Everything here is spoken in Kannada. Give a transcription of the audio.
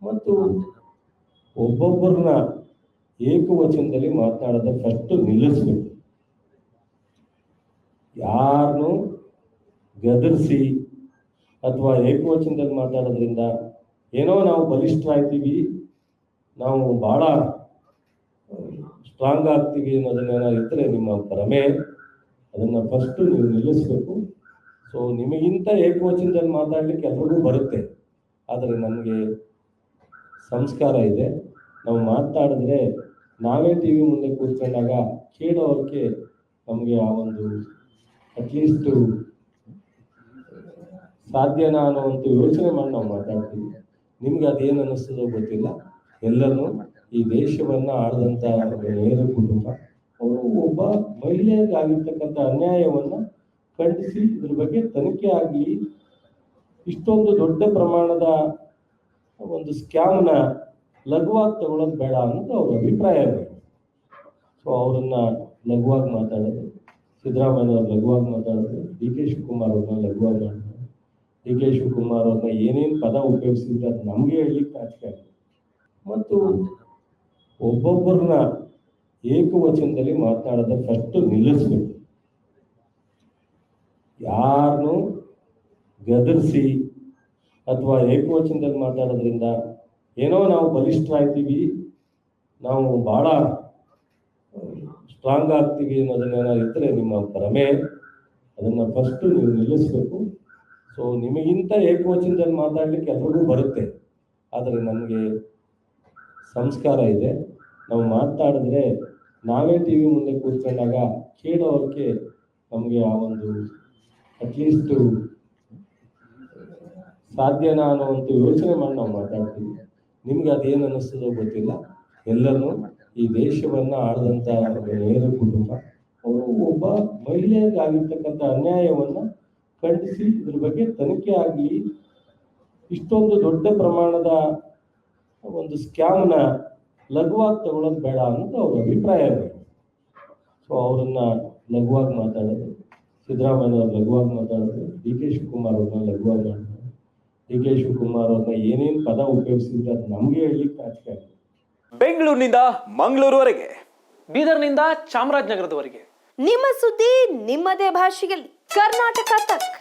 ಮತ್ತು ಒಬ್ಬೊಬ್ಬರನ್ನ ಏಕವಚನದಲ್ಲಿ ಮಾತನಾಡೋದ ಫಸ್ಟ್ ನಿಲ್ಲಿಸ್ಬೇಕು. ಯಾರನ್ನು ಗದರಿಸಿ ಅಥವಾ ಏಕವಚನದಲ್ಲಿ ಮಾತಾಡೋದ್ರಿಂದ ಏನೋ ನಾವು ಬಲಿಷ್ಠರಾಗ್ತೀವಿ, ನಾವು ಭಾಳ ಸ್ಟ್ರಾಂಗ್ ಆಗ್ತೀವಿ ಅನ್ನೋದನ್ನೇನೋ ಇದ್ದರೆ ನಿಮ್ಮ ಭ್ರಮೆ, ಅದನ್ನು ಫಸ್ಟು ನೀವು ನಿಲ್ಲಿಸ್ಬೇಕು. ಸೊ ನಿಮಗಿಂತ ಏಕವಚನದಲ್ಲಿ ಮಾತಾಡಲಿಕ್ಕೆ ಎಲ್ರಿಗೂ ಬರುತ್ತೆ, ಆದರೆ ನಮಗೆ ಸಂಸ್ಕಾರ ಇದೆ. ನಾವು ಮಾತಾಡಿದ್ರೆ ನಾವೇ ಟಿ ವಿ ಮುಂದೆ ಕೂತ್ಕೊಂಡಾಗ ಕೇಳೋರಿಗೆ ನಮಗೆ ಆ ಒಂದು ಅಟ್ಲೀಸ್ಟು ಸಾಧ್ಯನಾ ಅನ್ನೋವಂಥ ಯೋಚನೆ ಮಾಡಿ ನಾವು ಮಾತಾಡ್ತೀವಿ. ನಿಮ್ಗೆ ಅದೇನು ಅನ್ನಿಸ್ತದೋ ಗೊತ್ತಿಲ್ಲ. ಎಲ್ಲರೂ ಈ ದೇಶವನ್ನು ಆಳಿದಂಥ ನೇರ ಕುಟುಂಬ, ಅವರು ಒಬ್ಬ ಮಹಿಳೆಯರಿಗೆ ಆಗಿರ್ತಕ್ಕಂಥ ಅನ್ಯಾಯವನ್ನು ಖಂಡಿಸಿ ಇದ್ರ ಬಗ್ಗೆ ತನಿಖೆ ಆಗಲಿ, ಇಷ್ಟೊಂದು ದೊಡ್ಡ ಪ್ರಮಾಣದ ಒಂದು ಸ್ಕ್ಯಾಮ್ನ ಲಘುವಾಗಿ ತಗೊಳ್ಳೋದು ಬೇಡ ಅನ್ನೋದು ಅವ್ರ ಅಭಿಪ್ರಾಯ. ಸೊ ಅವರನ್ನ ಲಘುವಾಗಿ ಮಾತಾಡೋದು, ಸಿದ್ದರಾಮಯ್ಯವ್ರು ಲಘುವಾಗಿ ಮಾತಾಡೋದು, ಡಿ ಕೆ ಶಿವಕುಮಾರ್ ಅವ್ರನ್ನ ಲಘುವಾಗಿ ಮಾತಾಡೋದು, ಡಿ ಕೆ ಶಿವಕುಮಾರ್ ಅವ್ರನ್ನ ಏನೇನು ಪದ ಉಪಯೋಗಿಸಿದ್ರೆ ಅದು ನಮಗೆ ಹೇಳಲಿಕ್ಕೆ ನಾಚಿಕೆ ಆಗುತ್ತೆ. ಮತ್ತು ಒಬ್ಬೊಬ್ಬರನ್ನ ಏಕವಚನದಲ್ಲಿ ಮಾತನಾಡೋದ ಫಸ್ಟ್ ನಿಲ್ಲಿಸ್ಬೇಕು. ಯಾರನ್ನು ಗದರಿಸಿ ಅಥವಾ ಏಕವಚನದಲ್ಲಿ ಮಾತಾಡೋದ್ರಿಂದ ಏನೋ ನಾವು ಬಲಿಷ್ಠರಾಗ್ತೀವಿ, ನಾವು ಭಾಳ ಸ್ಟ್ರಾಂಗ್ ಆಗ್ತೀವಿ ಅನ್ನೋದನ್ನೇನೋ ಇದ್ದರೆ ನಿಮ್ಮ ಭ್ರಮೆ, ಅದನ್ನು ಫಸ್ಟು ನೀವು ನಿಲ್ಲಿಸ್ಬೇಕು. ಸೊ ನಿಮಗಿಂತ ಏಕವಚನದಲ್ಲಿ ಮಾತಾಡಲಿಕ್ಕೆ ಎಲ್ರಿಗೂ ಬರುತ್ತೆ, ಆದರೆ ನಮಗೆ ಸಂಸ್ಕಾರ ಇದೆ. ನಾವು ಮಾತಾಡಿದ್ರೆ ನಾವೇ ಟಿ ವಿ ಮುಂದೆ ಕೂತ್ಕೊಂಡಾಗ ಕೇಳೋರಿಗೆ ನಮಗೆ ಆ ಒಂದು ಅಟ್ಲೀಸ್ಟು ಸಾಧ್ಯನಾ ಅನ್ನೋವಂಥ ಯೋಚನೆ ಮಾಡಿ ನಾವು ಮಾತಾಡ್ತೀವಿ. ನಿಮ್ಗೆ ಅದೇನು ಅನ್ನಿಸ್ತದೋ ಗೊತ್ತಿಲ್ಲ. ಎಲ್ಲರೂ ಈ ದೇಶವನ್ನು ಆಳಿದಂಥ ನೇರ ಕುಟುಂಬ, ಅವರು ಒಬ್ಬ ಮಹಿಳೆಯರಿಗೆ ಆಗಿರ್ತಕ್ಕಂಥ ಅನ್ಯಾಯವನ್ನು ಖಂಡಿಸಿ ಇದ್ರ ಬಗ್ಗೆ ತನಿಖೆ ಆಗಲಿ, ಇಷ್ಟೊಂದು ದೊಡ್ಡ ಪ್ರಮಾಣದ ಒಂದು ಸ್ಕ್ಯಾಮ್ನ ಲಘುವಾಗಿ ತಗೊಳ್ಳೋದು ಬೇಡ ಅನ್ನೋದು ಅವ್ರ ಅಭಿಪ್ರಾಯ. ಸೊ ಅವರನ್ನ ಲಘುವಾಗಿ ಮಾತಾಡೋದು, ಸಿದ್ದರಾಮಯ್ಯವ್ರು ಲಘುವಾಗಿ ಮಾತಾಡೋದು, ಡಿ ಕೆ ಶಿವಕುಮಾರ್ ಅವ್ರನ್ನ ಲಘುವಾಗಿ ಮಾತಾಡೋದು, ಡಿ ಕೆ ಶಿವಕುಮಾರ್ ಅವ್ರನ್ನ ಏನೇನು ಪದ ಉಪಯೋಗಿಸಿದ್ರೆ ಅದು ನಮಗೆ ಹೇಳಲಿಕ್ಕೆ ನಾಚಿಕೆ ಆಗುತ್ತೆ. ಬೆಂಗಳೂರಿನಿಂದ ಮಂಗಳೂರುವರೆಗೆ, ಬೀದರ್ನಿಂದ ಚಾಮರಾಜನಗರದವರೆಗೆ ನಿಮ್ಮ ಸುದ್ದಿ ನಿಮ್ಮದೇ ಭಾಷೆಯಲ್ಲಿ. ಕರ್ನಾಟಕ ತಕ್.